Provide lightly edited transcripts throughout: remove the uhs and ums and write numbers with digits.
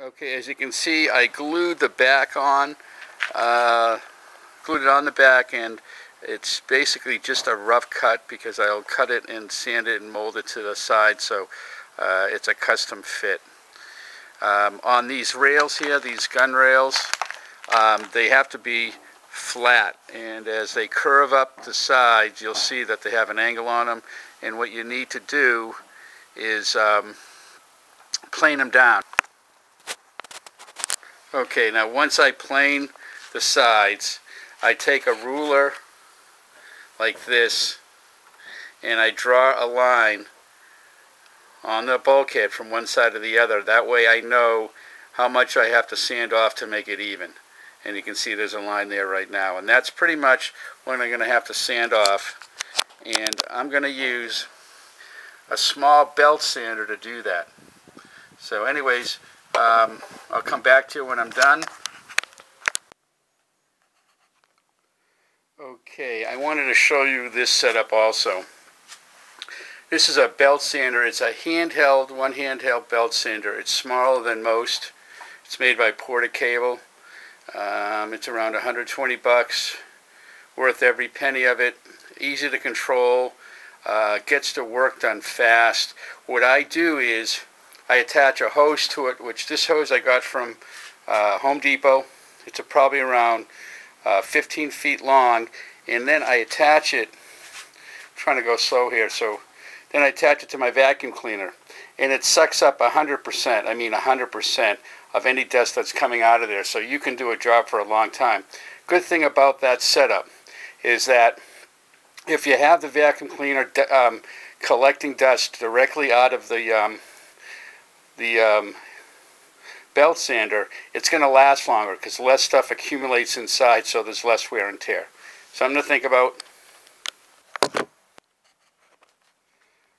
Okay, as you can see, I glued the back on, glued it on the back, and it's basically just a rough cut because I'll cut it and sand it and mold it to the side, so it's a custom fit. On these rails here, these gun rails, they have to be flat, and as they curve up the sides, you'll see that they have an angle on them, and what you need to do is plane them down. Okay, now once I plane the sides, I take a ruler like this and I draw a line on the bulkhead from one side to the other. That way I know how much I have to sand off to make it even. And you can see there's a line there right now. And that's pretty much what I'm going to have to sand off. And I'm going to use a small belt sander to do that. So anyways, I'll come back to you when I'm done. Okay, I wanted to show you this setup also. This is a belt sander. It's a handheld, one handheld belt sander. It's smaller than most. It's made by Porter-Cable. It's around 120 bucks. Worth every penny of it. Easy to control. Gets the work done fast. What I do is I attach a hose to it, which this hose I got from Home Depot. It's probably around 15 feet long, and then I attach it, I'm trying to go slow here, so then I attach it to my vacuum cleaner, and it sucks up 100%, I mean 100% of any dust that's coming out of there, so you can do a job for a long time. Good thing about that setup is that if you have the vacuum cleaner collecting dust directly out of the belt sander, it's going to last longer because less stuff accumulates inside, so there's less wear and tear. Something to think about.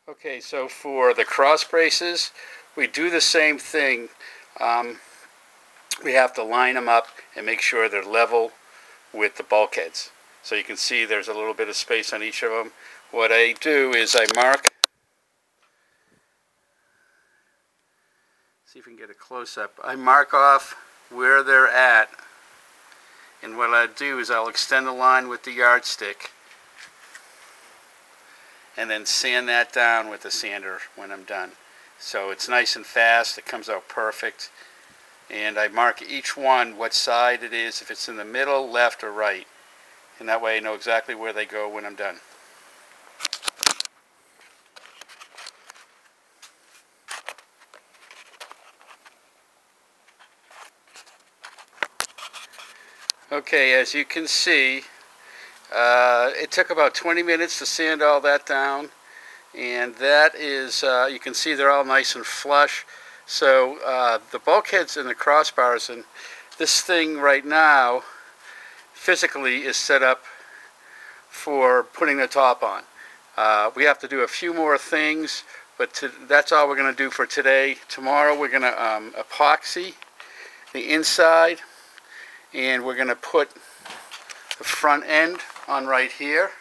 Okay, so for the cross braces, we do the same thing. We have to line them up and make sure they're level with the bulkheads. So you can see there's a little bit of space on each of them. What I do is I mark. See if we can get a close-up. I mark off where they're at, and what I do is I'll extend the line with the yardstick and then sand that down with the sander when I'm done. So it's nice and fast, it comes out perfect, and I mark each one what side it is, if it's in the middle, left, or right, and that way I know exactly where they go when I'm done. Okay, as you can see, it took about 20 minutes to sand all that down, and that is, you can see they're all nice and flush. So the bulkheads and the crossbars, and this thing right now physically is set up for putting the top on. We have to do a few more things, but that's all we're going to do for today. Tomorrow we're going to epoxy the inside, and we're going to put the front end on right here,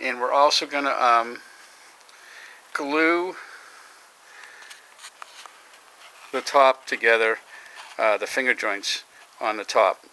and we're also going to glue the top together, the finger joints on the top.